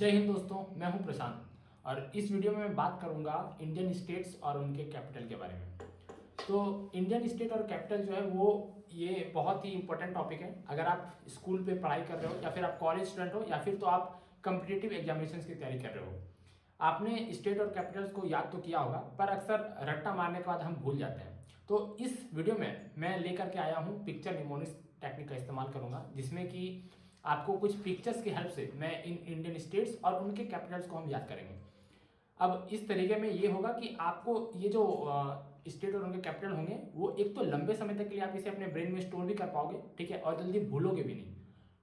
जय हिंद दोस्तों, मैं हूं प्रशांत और इस वीडियो में मैं बात करूंगा इंडियन स्टेट्स और उनके कैपिटल के बारे में। तो इंडियन स्टेट और कैपिटल जो है वो ये बहुत ही इंपॉर्टेंट टॉपिक है। अगर आप स्कूल पे पढ़ाई कर रहे हो या फिर आप कॉलेज स्टूडेंट हो या फिर तो आप कम्पिटिटिव एग्जामिनेशंस की तैयारी कर रहे हो, आपने स्टेट और कैपिटल्स को याद तो किया होगा, पर अक्सर रट्टा मारने के बाद हम भूल जाते हैं। तो इस वीडियो में मैं लेकर के आया हूँ पिक्चर निमोनिक्स टेक्निक का इस्तेमाल करूँगा, जिसमें कि आपको कुछ पिक्चर्स की हेल्प से मैं इन इंडियन स्टेट्स और उनके कैपिटल्स को हम याद करेंगे। अब इस तरीके में ये होगा कि आपको ये जो स्टेट और उनके कैपिटल होंगे वो एक तो लंबे समय तक के लिए आप इसे अपने ब्रेन में स्टोर भी कर पाओगे, ठीक है, और जल्दी भूलोगे भी नहीं।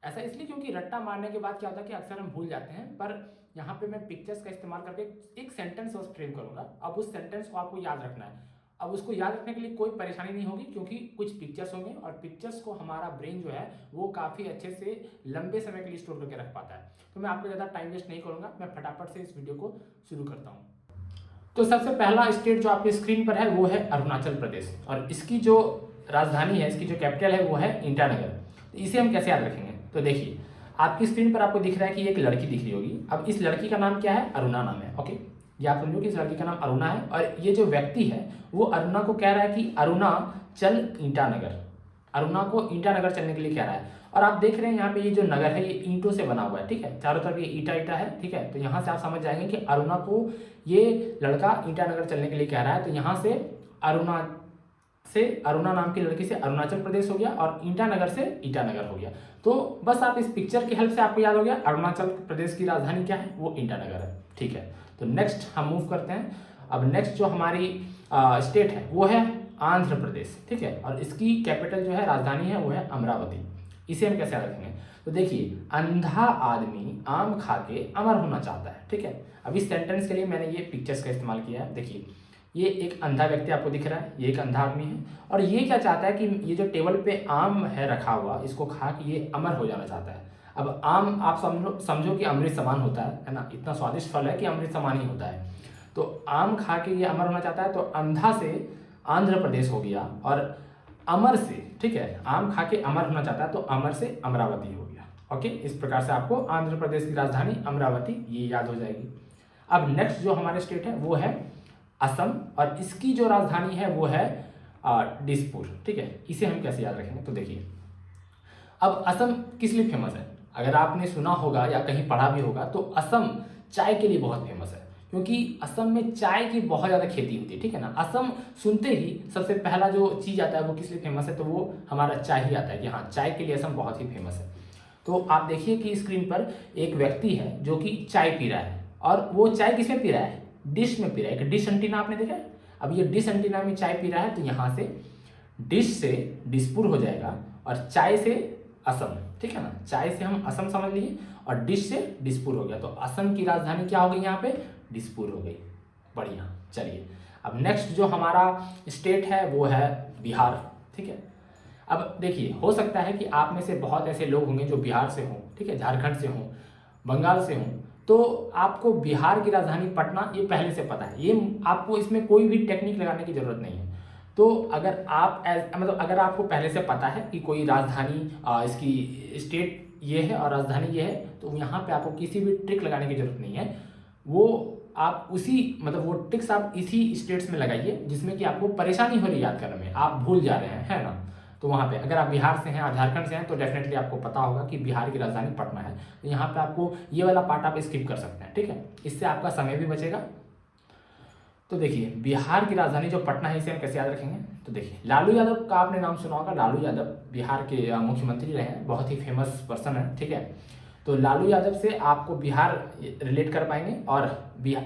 ऐसा इसलिए क्योंकि रट्टा मारने के बाद क्या होता है कि अक्सर हम भूल जाते हैं, पर यहाँ पे मैं पिक्चर्स का इस्तेमाल करके एक सेंटेंस बस फ्रेम करूँगा। अब उस सेंटेंस को आपको याद रखना है। अब उसको याद रखने के लिए कोई परेशानी नहीं होगी, क्योंकि कुछ पिक्चर्स होंगे और पिक्चर्स को हमारा ब्रेन जो है वो काफ़ी अच्छे से लंबे समय के लिए स्टोर करके रख पाता है। तो मैं आपको ज़्यादा टाइम वेस्ट नहीं करूँगा, मैं फटाफट से इस वीडियो को शुरू करता हूँ। तो सबसे पहला स्टेट जो आपकी स्क्रीन पर है वो है अरुणाचल प्रदेश, और इसकी जो राजधानी है, इसकी जो कैपिटल है वो है ईटानगर। तो इसे हम कैसे याद रखेंगे? तो देखिए, आपकी स्क्रीन पर आपको दिख रहा है कि एक लड़की दिख रही होगी। अब इस लड़की का नाम क्या है? अरुणा नाम है। ओके, ये आप समझो कि इस लड़की का नाम अरुणा है, और ये जो व्यक्ति है वो अरुणा को कह रहा है कि अरुणा चल ईटानगर। अरुणा को ईटानगर चलने के लिए कह रहा है। और आप देख रहे हैं यहाँ पे ये जो नगर है ये ईंटों से बना हुआ है, ठीक है, चारों तरफ ये ईटा ईटा है, ठीक है। तो यहाँ से आप समझ जाएंगे कि अरुणा को ये लड़का ईटानगर चलने के लिए कह रहा है। तो यहाँ से अरुणा नाम की लड़की से अरुणाचल प्रदेश हो गया और ईटानगर से ईटानगर हो गया। तो बस आप इस पिक्चर की हेल्प से आपको याद हो गया अरुणाचल प्रदेश की राजधानी क्या है? वो ईटानगर है, ठीक है। तो नेक्स्ट हम मूव करते हैं। अब नेक्स्ट जो हमारी स्टेट है वो है आंध्र प्रदेश, ठीक है, और इसकी कैपिटल जो है, राजधानी है, वो है अमरावती। इसे हम कैसे याद रखेंगे? तो देखिए, अंधा आदमी आम खा के अमर होना चाहता है, ठीक है। अब इस सेंटेंस के लिए मैंने ये पिक्चर्स का इस्तेमाल किया है। देखिए, ये एक अंधा व्यक्ति आपको दिख रहा है, ये एक अंधा आदमी है, और ये क्या चाहता है कि ये जो टेबल पे आम है रखा हुआ, इसको खा के ये अमर हो जाना चाहता है। अब आम आप समझो कि अमृत समान होता है ना, इतना स्वादिष्ट फल है कि अमृत समान ही होता है। तो आम खा के ये अमर होना चाहता है। तो अंधा से आंध्र प्रदेश हो गया, और अमर से, ठीक है, आम खा के अमर होना चाहता है तो अमर से अमरावती हो गया। ओके, इस प्रकार से आपको आंध्र प्रदेश की राजधानी अमरावती ये याद हो जाएगी। अब नेक्स्ट जो हमारे स्टेट है वो है असम, और इसकी जो राजधानी है वो है दिसपुर, ठीक है। इसे हम कैसे याद रखेंगे? तो देखिए, अब असम किस लिए फेमस है? अगर आपने सुना होगा या कहीं पढ़ा भी होगा तो असम चाय के लिए बहुत फेमस है, क्योंकि असम में चाय की बहुत ज़्यादा खेती होती है, ठीक है ना। असम सुनते ही सबसे पहला जो चीज़ आता है वो किस लिए फेमस है? तो वो हमारा चाय ही आता है कि हाँ, चाय के लिए असम बहुत ही फेमस है। तो आप देखिए कि स्क्रीन पर एक व्यक्ति है जो कि चाय पी रहा है, और वो चाय किस में पी रहा है? डिश में पी रहा है। एक डिश एंटीना आपने देखा है? अब ये डिश एंटीना में चाय पी रहा है, तो यहाँ से डिश से दिसपुर हो जाएगा और चाय से असम, ठीक है ना। चाय से हम असम समझ लिए और डिश से दिसपुर हो गया। तो असम की राजधानी क्या हो गई यहाँ पे? दिसपुर हो गई। बढ़िया, चलिए अब नेक्स्ट जो हमारा स्टेट है वो है बिहार, ठीक है। अब देखिए, हो सकता है कि आप में से बहुत ऐसे लोग होंगे जो बिहार से हों, ठीक है, झारखंड से हों, बंगाल से हों, तो आपको बिहार की राजधानी पटना ये पहले से पता है। ये आपको इसमें कोई भी टेक्निक लगाने की जरूरत नहीं है। तो अगर आप मतलब अगर आपको पहले से पता है कि कोई राजधानी इसकी स्टेट ये है और राजधानी ये है, तो यहाँ पे आपको किसी भी ट्रिक लगाने की जरूरत नहीं है। वो आप उसी मतलब वो ट्रिक्स आप इसी स्टेट्स में लगाइए जिसमें कि आपको परेशानी हो रही है याद करने में, आप भूल जा रहे हैं, है ना। तो वहाँ पे अगर आप बिहार से हैं और झारखंड से हैं तो डेफिनेटली आपको पता होगा कि बिहार की राजधानी पटना है। तो यहाँ पे आपको ये वाला पार्ट आप स्किप कर सकते हैं, ठीक है, इससे आपका समय भी बचेगा। तो देखिए, बिहार की राजधानी जो पटना है इसे हम कैसे याद रखेंगे? तो देखिए, लालू यादव का आपने नाम सुना होगा। लालू यादव बिहार के मुख्यमंत्री रहे हैं, बहुत ही फेमस पर्सन है, ठीक है। तो लालू यादव से आपको बिहार रिलेट कर पाएंगे, और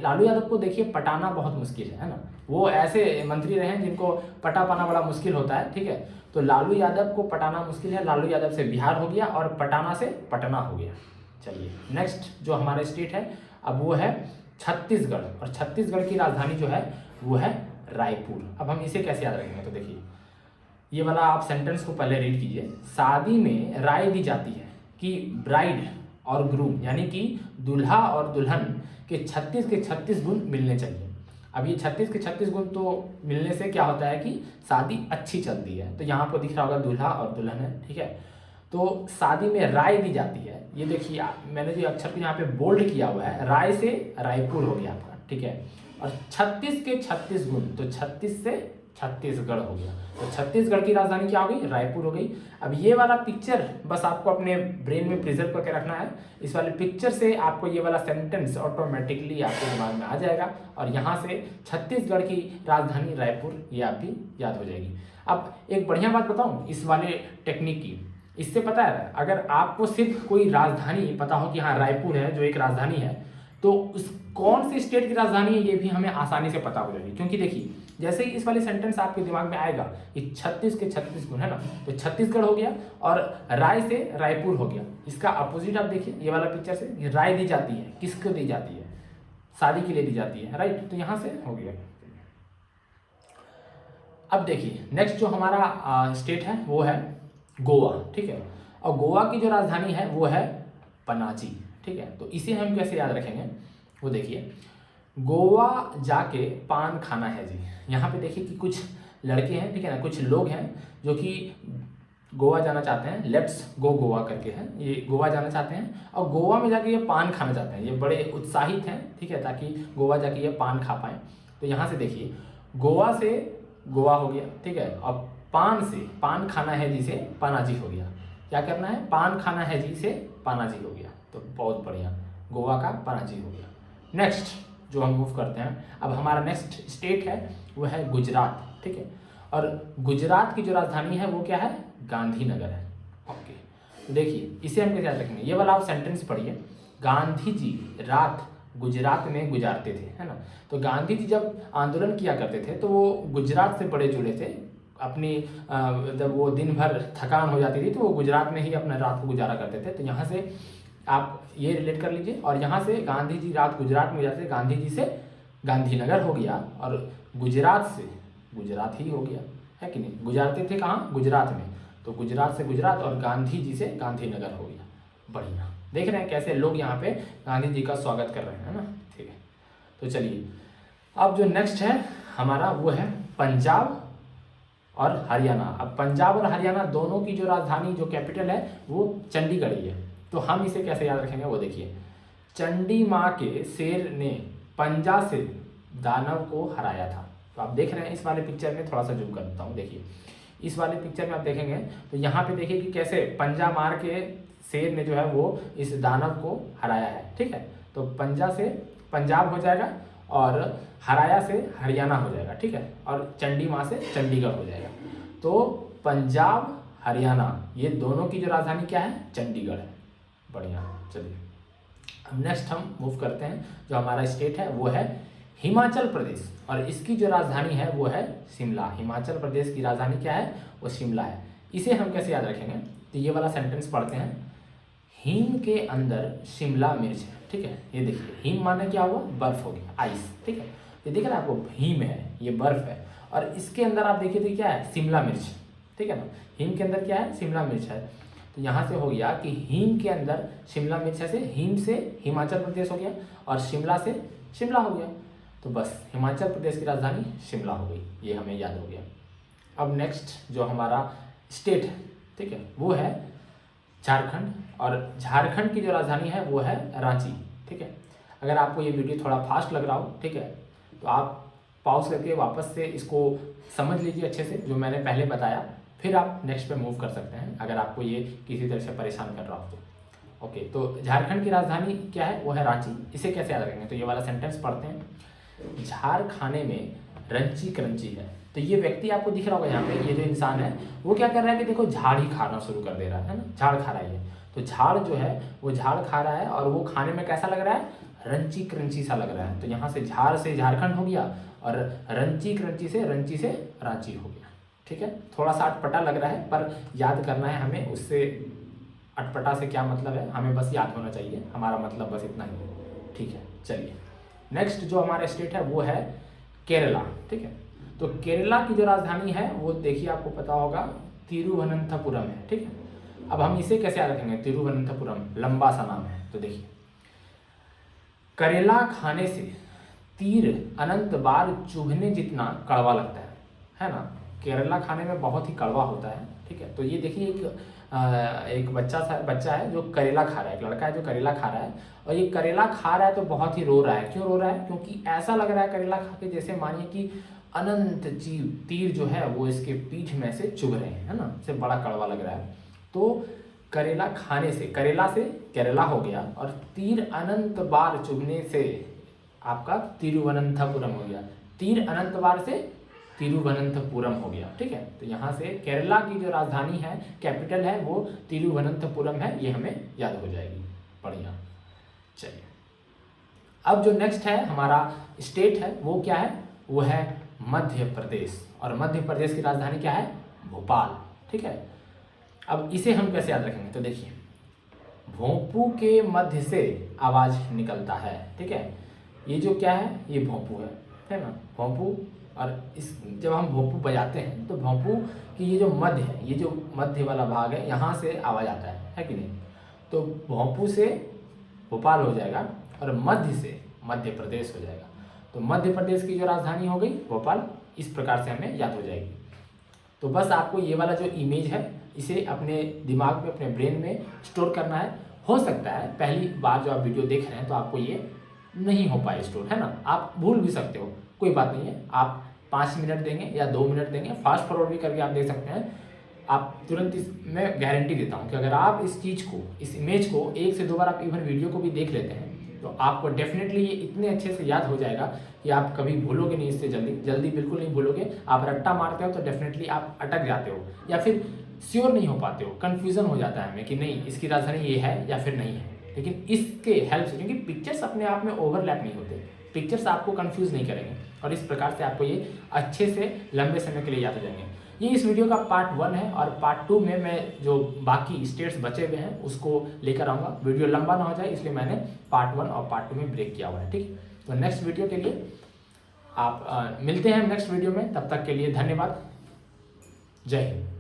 लालू यादव को देखिए पटाना बहुत मुश्किल है ना। वो ऐसे मंत्री रहे हैं जिनको पटा पाना बड़ा मुश्किल होता है, ठीक है। तो लालू यादव को पटाना मुश्किल है। लालू यादव से बिहार हो गया और पटाना से पटना हो गया। चलिए, नेक्स्ट जो हमारे स्टेट है अब वो है छत्तीसगढ़, और छत्तीसगढ़ की राजधानी जो है वो है रायपुर। अब हम इसे कैसे याद रखेंगे? तो देखिए, ये वाला आप सेंटेंस को पहले रीड कीजिए। शादी में राय दी जाती है कि ब्राइड और ग्रूम यानी कि दूल्हा और दुल्हन के 36 के 36 गुण मिलने चाहिए। अब ये 36 के 36 गुण तो मिलने से क्या होता है कि शादी अच्छी चलती है। तो यहाँ पर दिख रहा होगा दूल्हा और दुल्हन है, ठीक है। तो शादी में राय दी जाती है। ये देखिए मैंने जो अक्षर को यहाँ पे बोल्ड किया हुआ है, राय से रायपुर हो गया आपका, ठीक है। और 36 के 36 गुण, तो 36 से छत्तीसगढ़ हो गया। तो छत्तीसगढ़ की राजधानी क्या हो गई? रायपुर हो गई। अब ये वाला पिक्चर बस आपको अपने ब्रेन में प्रिजर्व करके रखना है। इस वाले पिक्चर से आपको ये वाला सेंटेंस ऑटोमेटिकली आपके दिमाग में आ जाएगा और यहाँ से छत्तीसगढ़ की राजधानी रायपुर ये आपकी याद हो जाएगी। अब एक बढ़िया बात बताऊँ इस वाले टेक्निक की, इससे पता है अगर आपको सिर्फ कोई राजधानी पता हो कि हाँ रायपुर है जो एक राजधानी है, तो उस कौन से स्टेट की राजधानी है ये भी हमें आसानी से पता हो जाएगी। क्योंकि देखिए जैसे ही इस वाले सेंटेंस आपके दिमाग में आएगा कि 36 के 36 गुण है ना, तो छत्तीसगढ़ हो गया और राय से रायपुर हो गया। इसका अपोजिट आप देखिए ये वाला पिक्चर से, राय दी जाती है, किसको दी जाती है? शादी के लिए दी जाती है, राइट। तो यहाँ से हो गया। अब देखिए नेक्स्ट जो हमारा स्टेट है वो है गोवा, ठीक है। और गोवा की जो राजधानी है वो है पनाजी, ठीक है। तो इसे हम कैसे याद रखेंगे वो देखिए, गोवा जाके पान खाना है जी। यहाँ पे देखिए कि कुछ लड़के हैं, ठीक है ना, कुछ लोग हैं जो कि गोवा जाना चाहते हैं, लेट्स गो गोवा करके हैं, ये गोवा जाना चाहते हैं और गोवा में जाके ये पान खाना चाहते हैं। ये बड़े उत्साहित हैं, ठीक है, ताकि गोवा जाके ये पान खा पाएँ। तो यहाँ से देखिए गोवा से गोवा हो गया, ठीक है। और पान से पान खाना है जी से पनाजी हो गया। क्या करना है? पान खाना है जी से पनाजी हो गया। तो बहुत बढ़िया, गोवा का पनाजी हो गया। नेक्स्ट जो हम मूव करते हैं, अब हमारा नेक्स्ट स्टेट है वो है गुजरात, ठीक है। और गुजरात की जो राजधानी है वो क्या है? गांधीनगर है। ओके, तो देखिए इसे हम कैसे याद रखेंगे? ये वाला आप सेंटेंस पढ़िए, गांधी जी रात गुजरात में गुजारते थे, है ना। तो गांधी जी जब आंदोलन किया करते थे तो वो गुजरात से बड़े जुड़े थे। अपनी जब वो दिन भर थकान हो जाती थी तो वो गुजरात में ही अपना रात को गुजारा करते थे। तो यहाँ से आप ये रिलेट कर लीजिए। और यहाँ से गांधी जी रात गुजरात में गुजारते थे, गांधी जी से गांधीनगर हो गया और गुजरात से गुजरात ही हो गया, है कि नहीं। गुजारते थे कहाँ? गुजरात में। तो गुजरात से गुजरात और गांधी जी से गांधीनगर हो गया। बढ़िया, देख रहे हैं कैसे लोग यहाँ पे गांधी जी का स्वागत कर रहे हैं, है ना, ठीक है। तो चलिए अब जो नेक्स्ट है हमारा वो है पंजाब और हरियाणा। अब पंजाब और हरियाणा दोनों की जो राजधानी जो कैपिटल है वो चंडीगढ़ ही है। तो हम इसे कैसे याद रखेंगे वो देखिए, चंडी माँ के शेर ने पंजा से दानव को हराया था। तो आप देख रहे हैं इस वाले पिक्चर में, थोड़ा सा जूम कर देता हूँ, देखिए इस वाले पिक्चर में आप देखेंगे तो यहाँ पे देखिए कि कैसे पंजा मार के शेर ने जो है वो इस दानव को हराया है, ठीक है। तो पंजा से पंजाब हो जाएगा और हराया से हरियाणा हो जाएगा, ठीक है। और चंडी माँ से चंडीगढ़ हो जाएगा। तो पंजाब हरियाणा ये दोनों की जो राजधानी क्या है? चंडीगढ़ है। बढ़िया, चलिए अब नेक्स्ट हम मूव करते हैं। जो हमारा स्टेट है वो है हिमाचल प्रदेश और इसकी जो राजधानी है वो है शिमला। हिमाचल प्रदेश की राजधानी क्या है? वो शिमला है। इसे हम कैसे याद रखेंगे? तो ये वाला सेंटेंस पढ़ते हैं, हिम के अंदर शिमला मिर्च है, ठीक है। ये देखिए हिम माने क्या हुआ? बर्फ हो गया, आइस, ठीक है। ये दिख रहा है आपको, हिम है, ये बर्फ है और इसके अंदर आप देखिए तो क्या है? शिमला मिर्च, ठीक है ना। हिम के अंदर क्या है? शिमला मिर्च है। तो यहाँ से हो गया कि हिम के अंदर शिमला मिर्च है, से हिम से हिमाचल प्रदेश हो गया और शिमला से शिमला हो गया। तो बस हिमाचल प्रदेश की राजधानी शिमला हो गई, ये हमें याद हो गया। अब नेक्स्ट जो हमारा स्टेट है, ठीक है, वो है झारखंड और झारखंड की जो राजधानी है वो है रांची, ठीक है। अगर आपको ये वीडियो थोड़ा फास्ट लग रहा हो, ठीक है, तो आप पॉज करके वापस से इसको समझ लीजिए अच्छे से जो मैंने पहले बताया, फिर आप नेक्स्ट पे मूव कर सकते हैं अगर आपको ये किसी तरह से परेशान कर रहा हो तो। ओके, तो झारखंड की राजधानी क्या है? वो है रांची। इसे कैसे याद रखेंगे? तो ये वाला सेंटेंस पढ़ते हैं, झार खाने में रंची क्रंची है। तो ये व्यक्ति आपको दिख रहा होगा यहाँ पे, ये जो इंसान है वो क्या कर रहा है कि देखो झाड़ ही खाना शुरू कर दे रहा है ना, झाड़ खा रहा है। तो झाड़ जो है वो झाड़ खा रहा है और वो खाने में कैसा लग रहा है? रंची क्रंची सा लग रहा है। तो यहाँ से झाड़ से झारखंड हो गया और रंची क्रंची से रांची हो गया, ठीक है। थोड़ा सा अटपटा लग रहा है पर याद करना है हमें, उससे अटपटा से क्या मतलब है हमें बस याद होना चाहिए, हमारा मतलब बस इतना ही है, ठीक है। चलिए नेक्स्ट जो हमारा स्टेट है वो है केरला, ठीक है। तो केरला की जो राजधानी है वो देखिए आपको पता होगा तिरुवनंतपुरम है, ठीक है। अब हम इसे कैसे याद रखेंगे? तिरुवनंतपुरम लंबा सा नाम है। तो देखिए करेला खाने से तीर अनंत बार चुभने जितना कड़वा लगता है ना। केरला खाने में बहुत ही कड़वा होता है, ठीक है। तो ये देखिए एक एक बच्चा है जो करेला खा रहा है, एक लड़का है जो करेला खा रहा है, और ये करेला खा रहा है तो बहुत ही रो रहा है। क्यों रो रहा है? क्योंकि ऐसा लग रहा है करेला खा के जैसे मानिए कि अनंत तीर जो है वो इसके पीठ में से चुभ रहे हैं, है ना, इसे बड़ा कड़वा लग रहा है। तो करेला खाने से, करेला से केरला हो गया, और तीर अनंत बार चुभने से आपका तिरुवनंतपुरम हो गया। तीर अनंत बार से तिरुवनंतपुरम हो गया। ठीक है, तो यहाँ से केरला की जो राजधानी है, कैपिटल है, वो तिरुवनंतपुरम है, ये हमें याद हो जाएगी। बढ़िया। चलिए, अब जो नेक्स्ट है हमारा स्टेट है वो क्या है? वो है मध्य प्रदेश, और मध्य प्रदेश की राजधानी क्या है? भोपाल। ठीक है, अब इसे हम कैसे याद रखेंगे? तो देखिए, भोंपू के मध्य से आवाज निकलता है। ठीक है, ये जो क्या है? ये भोंपू है ना, भोंपू। और इस जब हम भोंपू बजाते हैं तो भोंपू की ये जो मध्य है, ये जो मध्य वाला भाग है, यहाँ से आवाज़ आता है कि नहीं? तो भोंपू से भोपाल हो जाएगा, और मध्य से मध्य प्रदेश हो जाएगा। तो मध्य प्रदेश की जो राजधानी हो गई भोपाल, इस प्रकार से हमें याद हो जाएगी। तो बस आपको ये वाला जो इमेज है इसे अपने दिमाग में, अपने ब्रेन में स्टोर करना है। हो सकता है पहली बार जो आप वीडियो देख रहे हैं तो आपको ये नहीं हो पाए स्टोर, है ना, आप भूल भी सकते हो, कोई बात नहीं है। आप 5 मिनट देंगे या 2 मिनट देंगे, फास्ट फॉरवर्ड भी करके आप देख सकते हैं। आप तुरंत इसमें गारंटी देता हूँ कि अगर आप इस चीज़ को, इस इमेज को 1 से 2 बार आप इवन वीडियो को भी देख लेते हैं तो आपको डेफिनेटली ये इतने अच्छे से याद हो जाएगा कि आप कभी भूलोगे नहीं इससे जल्दी बिल्कुल नहीं भूलोगे। आप रट्टा मारते हो तो डेफिनेटली आप अटक जाते हो, या फिर श्योर नहीं हो पाते हो, कन्फ्यूज़न हो जाता है हमें कि नहीं इसकी राजधानी ये है या फिर नहीं है। लेकिन इसके हेल्प से, क्योंकि पिक्चर्स अपने आप में ओवरलैप नहीं होते, पिक्चर्स आपको कंफ्यूज नहीं करेंगे, और इस प्रकार से आपको ये अच्छे से लंबे समय के लिए याद हो जाएंगे। ये इस वीडियो का पार्ट 1 है, और पार्ट 2 में मैं जो बाकी स्टेट्स बचे हुए हैं उसको लेकर आऊँगा। वीडियो लंबा ना हो जाए इसलिए मैंने पार्ट 1 और पार्ट 2 में ब्रेक किया हुआ है। ठीक, तो नेक्स्ट वीडियो के लिए आप मिलते हैं नेक्स्ट वीडियो में। तब तक के लिए धन्यवाद। जय हिंद।